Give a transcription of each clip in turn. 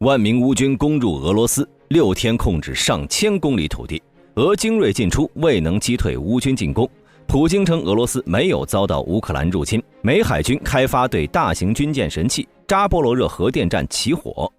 万名乌军攻入俄罗斯，6天控制上千公里土地，俄精锐进出未能击退乌军进攻。普京称俄罗斯没有遭到乌克兰入侵，美海军开发对大型军舰神器，扎波罗热核电站起火。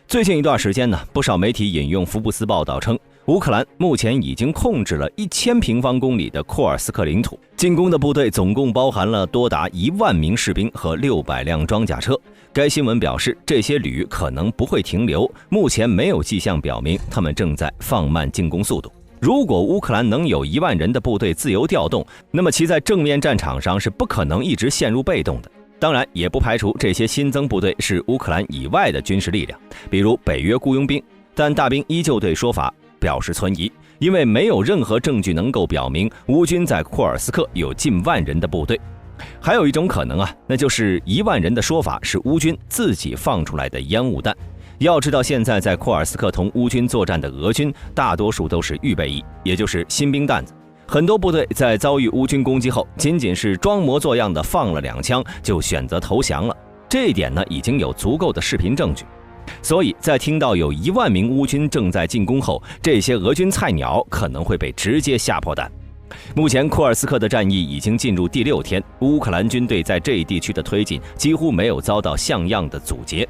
最近一段时间呢，不少媒体引用福布斯报道称，乌克兰目前已经控制了1000平方公里的库尔斯克领土，进攻的部队总共包含了多达1万名士兵和600辆装甲车。该新闻表示，这些旅可能不会停留，目前没有迹象表明他们正在放慢进攻速度。如果乌克兰能有1万人的部队自由调动，那么其在正面战场上是不可能一直陷入被动的。当然，也不排除这些新增部队是乌克兰以外的军事力量，比如北约雇佣兵，但大兵依旧对说法表示存疑，因为没有任何证据能够表明乌军在库尔斯克有近万人的部队。还有一种可能那就是1万人的说法是乌军自己放出来的烟雾弹。要知道，现在在库尔斯克同乌军作战的俄军大多数都是预备役，也就是新兵蛋子。很多部队在遭遇乌军攻击后，仅仅是装模作样的放了2枪就选择投降了。这一点呢，已经有足够的视频证据。所以在听到有1万名乌军正在进攻后，这些俄军菜鸟可能会被直接吓破胆。目前库尔斯克的战役已经进入第6天，乌克兰军队在这一地区的推进几乎没有遭到像样的阻截。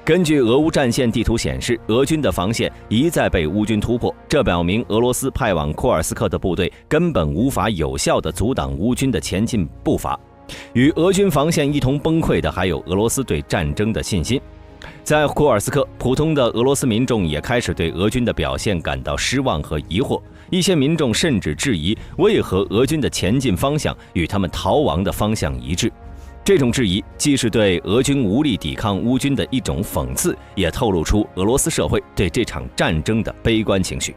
根据俄乌战线地图显示，俄军的防线一再被乌军突破，这表明俄罗斯派往库尔斯克的部队根本无法有效地阻挡乌军的前进步伐。与俄军防线一同崩溃的还有俄罗斯对战争的信心。在库尔斯克，普通的俄罗斯民众也开始对俄军的表现感到失望和疑惑，一些民众甚至质疑为何俄军的前进方向与他们逃亡的方向一致。这种质疑既是对俄军无力抵抗乌军的一种讽刺，也透露出俄罗斯社会对这场战争的悲观情绪。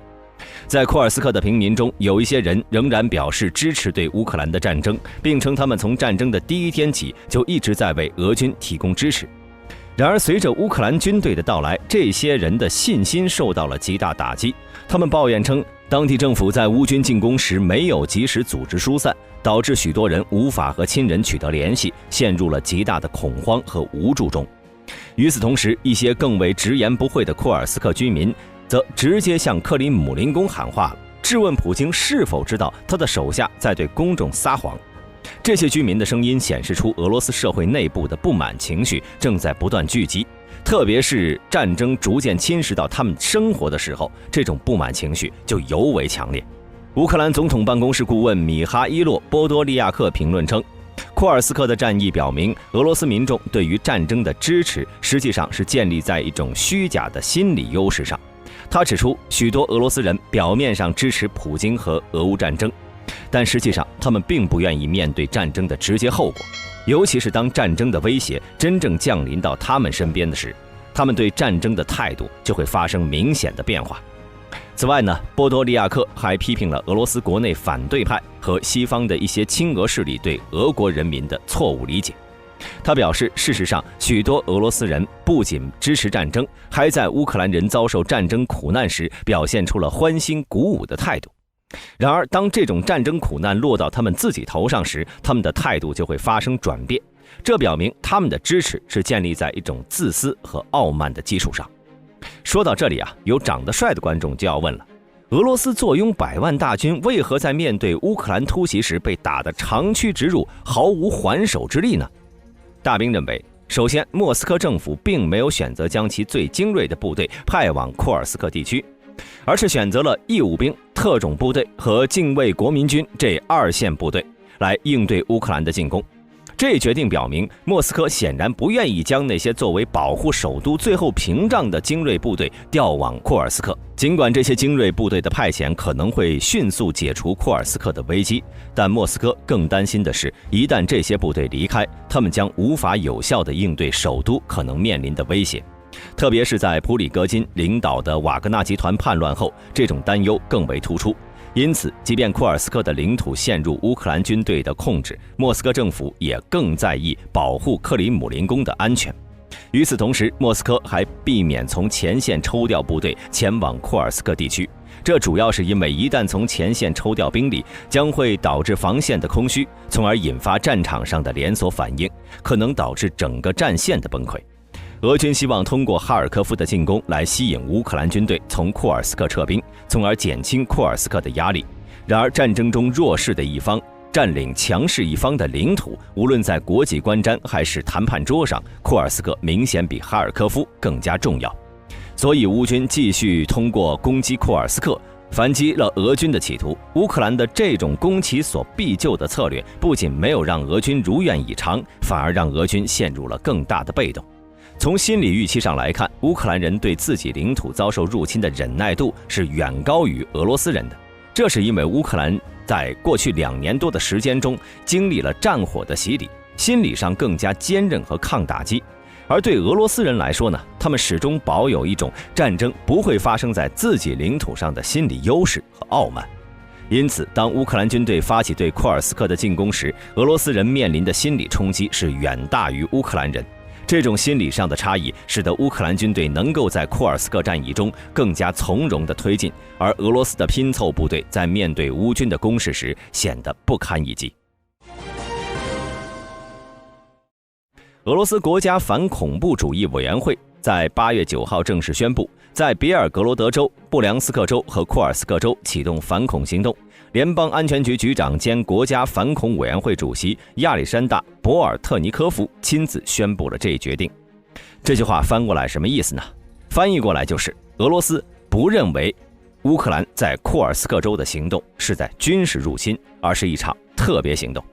在库尔斯克的平民中，有一些人仍然表示支持对乌克兰的战争，并称他们从战争的第1天起就一直在为俄军提供支持。然而，随着乌克兰军队的到来，这些人的信心受到了极大打击。他们抱怨称，当地政府在乌军进攻时没有及时组织疏散，导致许多人无法和亲人取得联系，陷入了极大的恐慌和无助中。与此同时，一些更为直言不讳的库尔斯克居民则直接向克里姆林宫喊话了，质问普京是否知道他的手下在对公众撒谎。这些居民的声音显示出俄罗斯社会内部的不满情绪正在不断聚集，特别是战争逐渐侵蚀到他们生活的时候，这种不满情绪就尤为强烈。乌克兰总统办公室顾问米哈伊洛·波多利亚克评论称，库尔斯克的战役表明，俄罗斯民众对于战争的支持实际上是建立在一种虚假的心理优势上。他指出，许多俄罗斯人表面上支持普京和俄乌战争，但实际上他们并不愿意面对战争的直接后果，尤其是当战争的威胁真正降临到他们身边的时，他们对战争的态度就会发生明显的变化。此外呢，波多利亚克还批评了俄罗斯国内反对派和西方的一些亲俄势力对俄国人民的错误理解。他表示，事实上，许多俄罗斯人不仅支持战争，还在乌克兰人遭受战争苦难时表现出了欢欣鼓舞的态度。然而，当这种战争苦难落到他们自己头上时，他们的态度就会发生转变。这表明他们的支持是建立在一种自私和傲慢的基础上。说到这里有长得帅的观众就要问了，俄罗斯坐拥100万大军，为何在面对乌克兰突袭时被打得长驱直入，毫无还手之力呢？大兵认为，首先，莫斯科政府并没有选择将其最精锐的部队派往库尔斯克地区，而是选择了义务兵、特种部队和近卫国民军这2线部队来应对乌克兰的进攻。这一决定表明，莫斯科显然不愿意将那些作为保护首都最后屏障的精锐部队调往库尔斯克。尽管这些精锐部队的派遣可能会迅速解除库尔斯克的危机，但莫斯科更担心的是，一旦这些部队离开，他们将无法有效地应对首都可能面临的威胁。特别是在普里戈金领导的瓦格纳集团叛乱后，这种担忧更为突出。因此，即便库尔斯克的领土陷入乌克兰军队的控制，莫斯科政府也更在意保护克里姆林宫的安全。与此同时，莫斯科还避免从前线抽调部队前往库尔斯克地区，这主要是因为一旦从前线抽调兵力，将会导致防线的空虚，从而引发战场上的连锁反应，可能导致整个战线的崩溃。俄军希望通过哈尔科夫的进攻来吸引乌克兰军队从库尔斯克撤兵，从而减轻库尔斯克的压力。然而，战争中弱势的一方占领强势一方的领土，无论在国际观瞻还是谈判桌上，库尔斯克明显比哈尔科夫更加重要。所以乌军继续通过攻击库尔斯克反击了俄军的企图。乌克兰的这种攻其所必救的策略，不仅没有让俄军如愿以偿，反而让俄军陷入了更大的被动。从心理预期上来看，乌克兰人对自己领土遭受入侵的忍耐度是远高于俄罗斯人的。这是因为乌克兰在过去2年多的时间中经历了战火的洗礼，心理上更加坚韧和抗打击。而对俄罗斯人来说呢，他们始终保有一种战争不会发生在自己领土上的心理优势和傲慢。因此，当乌克兰军队发起对库尔斯克的进攻时，俄罗斯人面临的心理冲击是远大于乌克兰人。这种心理上的差异，使得乌克兰军队能够在库尔斯克战役中更加从容地推进，而俄罗斯的拼凑部队在面对乌军的攻势时显得不堪一击。俄罗斯国家反恐怖主义委员会在8月9号正式宣布，在别尔格罗德州、布良斯克州和库尔斯克州启动反恐行动。联邦安全局局长兼国家反恐委员会主席亚历山大·博尔特尼科夫亲自宣布了这一决定。这句话翻过来什么意思呢？翻译过来就是俄罗斯不认为乌克兰在库尔斯克州的行动是在军事入侵，而是一场特别行动。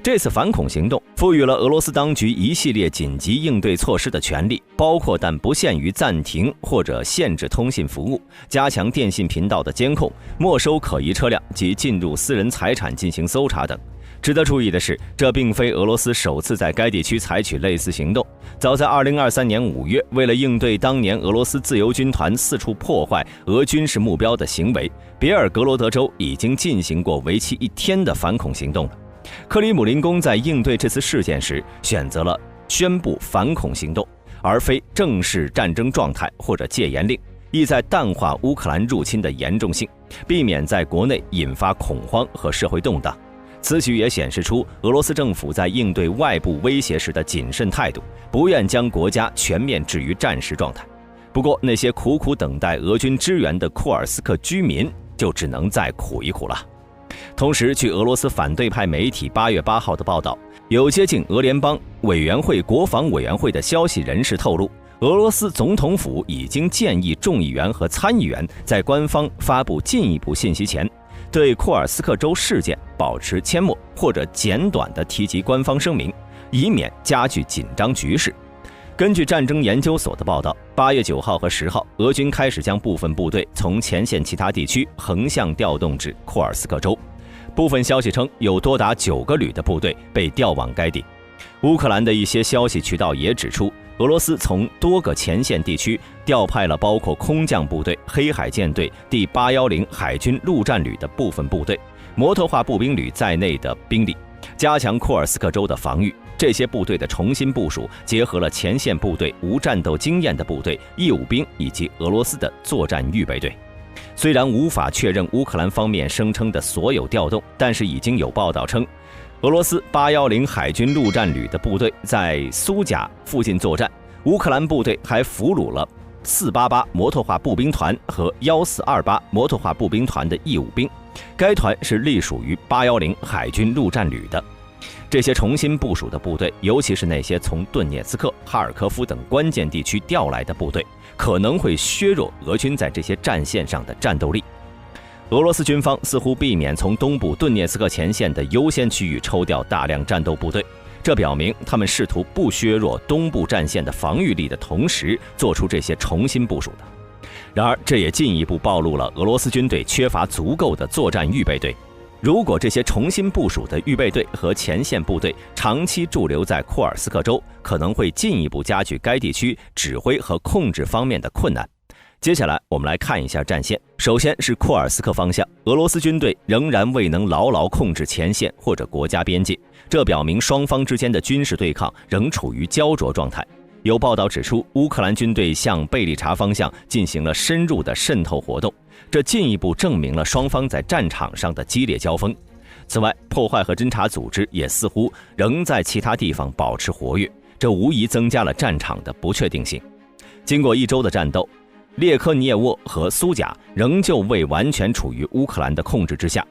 这次反恐行动赋予了俄罗斯当局一系列紧急应对措施的权利，包括但不限于暂停或者限制通信服务、加强电信频道的监控、没收可疑车辆及进入私人财产进行搜查等。值得注意的是，这并非俄罗斯首次在该地区采取类似行动。早在2023年5月，为了应对当年俄罗斯自由军团四处破坏俄军事目标的行为，别尔格罗德州已经进行过为期1天的反恐行动了。克里姆林宫在应对这次事件时，选择了宣布反恐行动，而非正式战争状态或者戒严令，意在淡化乌克兰入侵的严重性，避免在国内引发恐慌和社会动荡。此举也显示出俄罗斯政府在应对外部威胁时的谨慎态度，不愿将国家全面置于战时状态。不过，那些苦苦等待俄军支援的库尔斯克居民就只能再苦一苦了。同时，据俄罗斯反对派媒体8月8号的报道，有接近俄联邦委员会国防委员会的消息人士透露，俄罗斯总统府已经建议众议员和参议员在官方发布进一步信息前，对库尔斯克州事件保持缄默或者简短地提及官方声明，以免加剧紧张局势。根据战争研究所的报道，8月9号和10号，俄军开始将部分部队从前线其他地区横向调动至库尔斯克州。部分消息称，有多达9个旅的部队被调往该地。乌克兰的一些消息渠道也指出，俄罗斯从多个前线地区调派了包括空降部队、黑海舰队、第810海军陆战旅的部分部队、摩托化步兵旅在内的兵力，加强库尔斯克州的防御。这些部队的重新部署结合了前线部队无战斗经验的部队、义务兵以及俄罗斯的作战预备队。虽然无法确认乌克兰方面声称的所有调动，但是已经有报道称，俄罗斯810海军陆战旅的部队在苏贾附近作战，乌克兰部队还俘虏了488摩托化步兵团和1428摩托化步兵团的义务兵，该团是隶属于810海军陆战旅的。这些重新部署的部队，尤其是那些从顿涅茨克、哈尔科夫等关键地区调来的部队，可能会削弱俄军在这些战线上的战斗力。俄罗斯军方似乎避免从东部顿涅茨克前线的优先区域抽调大量战斗部队，这表明他们试图不削弱东部战线的防御力的同时做出这些重新部署的。然而，这也进一步暴露了俄罗斯军队缺乏足够的作战预备队。如果这些重新部署的预备队和前线部队长期驻留在库尔斯克州，可能会进一步加剧该地区指挥和控制方面的困难。接下来我们来看一下战线。首先是库尔斯克方向，俄罗斯军队仍然未能牢牢控制前线或者国家边界，这表明双方之间的军事对抗仍处于焦灼状态。有报道指出，乌克兰军队向贝利察方向进行了深入的渗透活动，这进一步证明了双方在战场上的激烈交锋。此外，破坏和侦察组织也似乎仍在其他地方保持活跃，这无疑增加了战场的不确定性。经过1周的战斗，列科尼耶沃和苏贾仍旧未完全处于乌克兰的控制之下，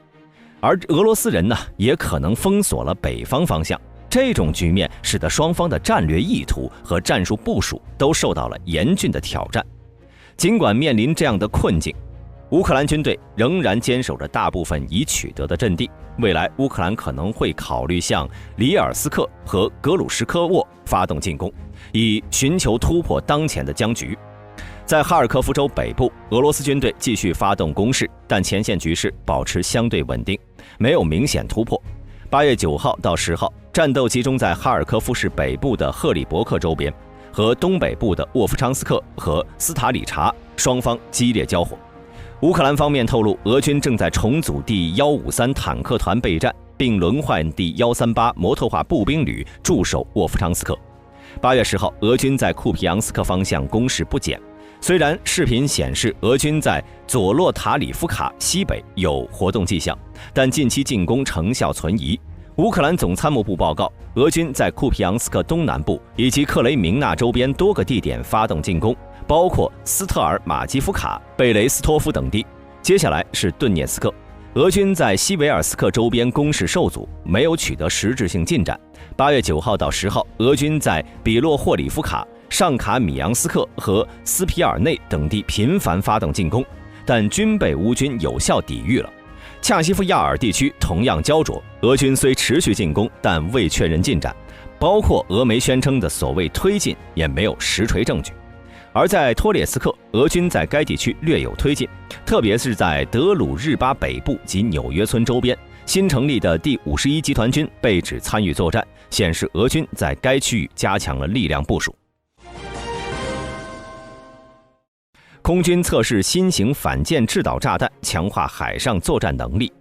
而俄罗斯人呢，也可能封锁了北方方向。这种局面使得双方的战略意图和战术部署都受到了严峻的挑战。尽管面临这样的困境，乌克兰军队仍然坚守着大部分已取得的阵地。未来，乌克兰可能会考虑向里尔斯克和格鲁什科沃发动进攻，以寻求突破当前的僵局。在哈尔科夫州北部，俄罗斯军队继续发动攻势，但前线局势保持相对稳定，没有明显突破。8月9号到10号，战斗集中在哈尔科夫市北部的赫里伯克周边和东北部的沃夫昌斯克和斯塔里察，双方激烈交火。乌克兰方面透露，俄军正在重组第153坦克团备战，并轮换第138摩托化步兵旅驻守沃夫昌斯克。8月10号，俄军在库皮扬斯克方向攻势不减。虽然视频显示俄军在佐洛塔里夫卡西北有活动迹象，但近期进攻成效存疑。乌克兰总参谋部报告，俄军在库皮扬斯克东南部以及克雷明纳周边多个地点发动进攻，包括斯特尔马基夫卡、贝雷斯托夫等地。接下来是顿涅斯克，俄军在西维尔斯克周边攻势受阻，没有取得实质性进展。8月9号到10号，俄军在比洛霍里夫卡、上卡米扬斯克和斯皮尔内等地频繁发动进攻，但均被乌军有效抵御了。恰西夫亚尔地区同样焦灼，俄军虽持续进攻，但未确认进展，包括俄媒宣称的所谓推进也没有实锤证据。而在托列斯克，俄军在该地区略有推进，特别是在德鲁日巴北部及纽约村周边。新成立的第51集团军被指参与作战，显示俄军在该区域加强了力量部署。空军测试新型反舰制导炸弹，强化海上作战能力。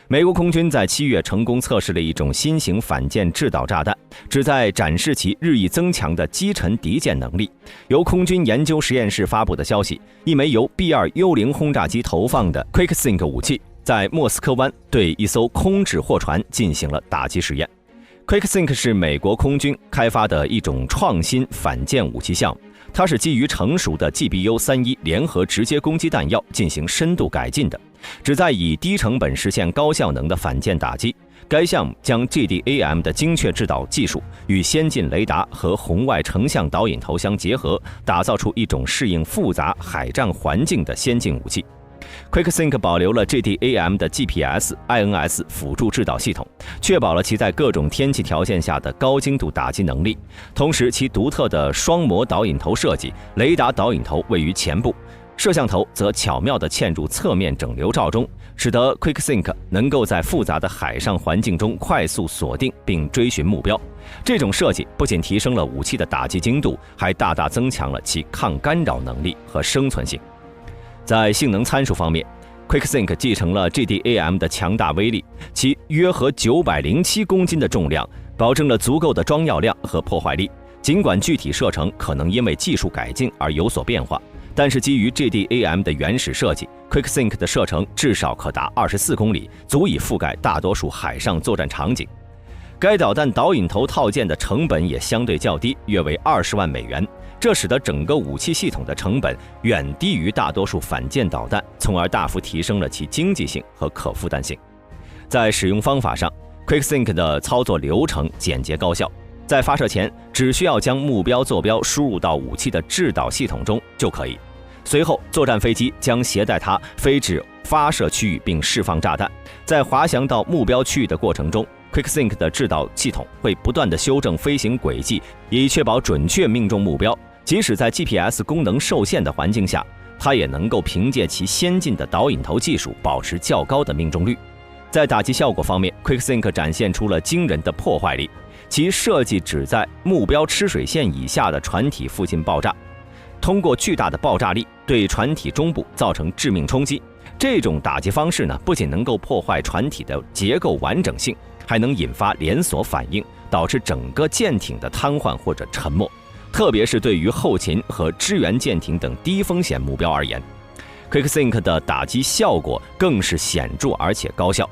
美国空军在7月成功测试了一种新型反舰制导炸弹，旨在展示其日益增强的击沉敌舰能力。由空军研究实验室发布的消息，一枚由 B-2 幽灵轰炸机投放的 QuickSync 武器在莫斯科湾对一艘空质货船进行了打击实验。QuickSync 是美国空军开发的一种创新反舰武器项目，它是基于成熟的 GBU-31联合直接攻击弹药进行深度改进的，旨在以低成本实现高效能的反舰打击。该项目将 GDAM 的精确制导技术与先进雷达和红外成像导引头相结合，打造出一种适应复杂海战环境的先进武器。QuickSync 保留了 GDAM 的 GPS、INS 辅助制导系统，确保了其在各种天气条件下的高精度打击能力。同时，其独特的双模导引头设计，雷达导引头位于前部，摄像头则巧妙地嵌入侧面整流罩中，使得 QuickSync 能够在复杂的海上环境中快速锁定并追寻目标。这种设计不仅提升了武器的打击精度，还大大增强了其抗干扰能力和生存性。在性能参数方面， QuickSync 继承了 GDAM 的强大威力，其约合907公斤的重量保证了足够的装药量和破坏力。尽管具体射程可能因为技术改进而有所变化，但是基于 GDAM 的原始设计， QuickSync 的射程至少可达24公里，足以覆盖大多数海上作战场景。该导弹导引头套件的成本也相对较低，约为20万美元，这使得整个武器系统的成本远低于大多数反舰导弹，从而大幅提升了其经济性和可负担性。在使用方法上， QuickSync 的操作流程简洁高效，在发射前只需要将目标坐标输入到武器的制导系统中就可以，随后作战飞机将携带它飞至发射区域并释放炸弹。在滑翔到目标区域的过程中， QuickSync 的制导系统会不断地修正飞行轨迹，以确保准确命中目标。即使在 GPS 功能受限的环境下，它也能够凭借其先进的导引头技术保持较高的命中率。在打击效果方面， QuickSync 展现出了惊人的破坏力，其设计只在目标吃水线以下的船体附近爆炸，通过巨大的爆炸力对船体中部造成致命冲击。这种打击方式呢，不仅能够破坏船体的结构完整性，还能引发连锁反应，导致整个舰艇的瘫痪或者沉没，特别是对于后勤和支援舰艇等低风险目标而言。QuickSync 的打击效果更是显著而且高效。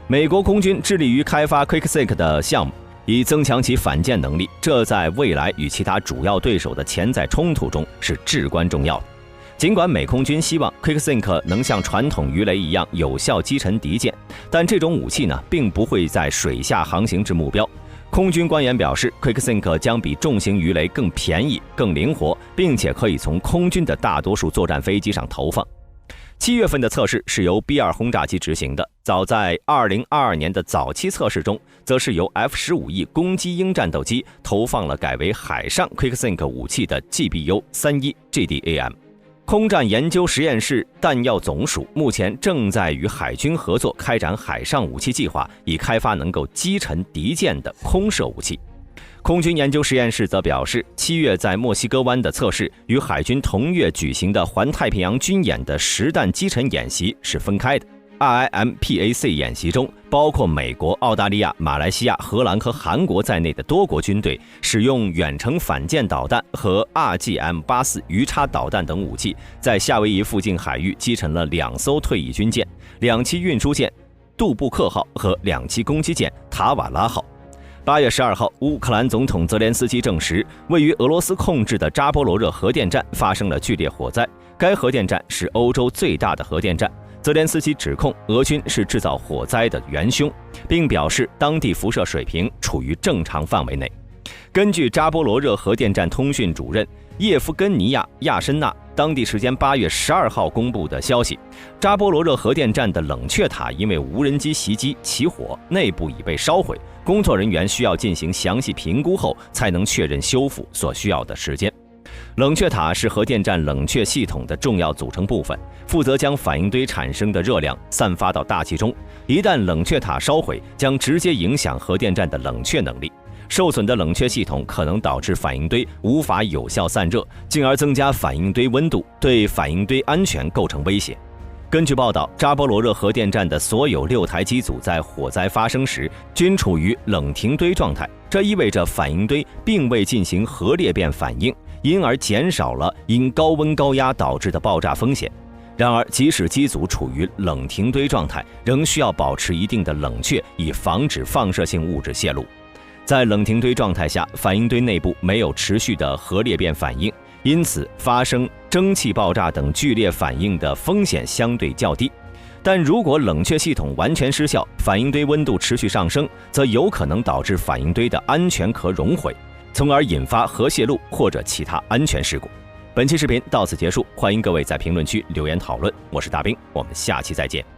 美国空军致力于开发 QuickSync 的项目，以增强其反舰能力，这在未来与其他主要对手的潜在冲突中是至关重要的。尽管美空军希望 QuickSync 能像传统鱼雷一样有效击沉敌舰，但这种武器呢，并不会在水下航行至目标。空军官员表示 ，QuickSync 将比重型鱼雷更便宜、更灵活，并且可以从空军的大多数作战飞机上投放。7月份的测试是由 B-2 轰炸机执行的，早在2022年的早期测试中，则是由 F-15E 攻击鹰战斗机投放了改为海上 QuickSync 武器的 GBU-31 GDAM。空战研究实验室弹药总署目前正在与海军合作开展海上武器计划，以开发能够击沉敌舰的空射武器。空军研究实验室则表示，7月在墨西哥湾的测试与海军同月举行的环太平洋军演的实弹击沉演习是分开的。RIMPAC 演习中，包括美国、澳大利亚、马来西亚、荷兰和韩国在内的多国军队使用远程反舰导弹和 RGM-84 鱼叉导弹等武器，在夏威夷附近海域击沉了2艘退役军舰、2栖运输舰杜布克号和2栖攻击舰塔瓦拉号。8月12号，乌克兰总统泽连斯基证实，位于俄罗斯控制的扎波罗热核电站发生了剧烈火灾。该核电站是欧洲最大的核电站。泽连斯基指控俄军是制造火灾的元凶，并表示当地辐射水平处于正常范围内。根据扎波罗热核电站通讯主任叶夫根尼亚·亚申纳当地时间8月12号公布的消息，扎波罗热核电站的冷却塔因为无人机袭击起火，内部已被烧毁，工作人员需要进行详细评估后才能确认修复所需要的时间。冷却塔是核电站冷却系统的重要组成部分，负责将反应堆产生的热量散发到大气中。一旦冷却塔烧毁，将直接影响核电站的冷却能力。受损的冷却系统可能导致反应堆无法有效散热，进而增加反应堆温度，对反应堆安全构成威胁。根据报道，扎波罗热核电站的所有6台机组在火灾发生时均处于冷停堆状态，这意味着反应堆并未进行核裂变反应，因而减少了因高温高压导致的爆炸风险。然而，即使机组处于冷停堆状态，仍需要保持一定的冷却，以防止放射性物质泄露。在冷停堆状态下，反应堆内部没有持续的核裂变反应，因此发生蒸汽爆炸等剧烈反应的风险相对较低。但如果冷却系统完全失效，反应堆温度持续上升，则有可能导致反应堆的安全壳熔毁，从而引发核泄漏或者其他安全事故。本期视频到此结束，欢迎各位在评论区留言讨论。我是大兵，我们下期再见。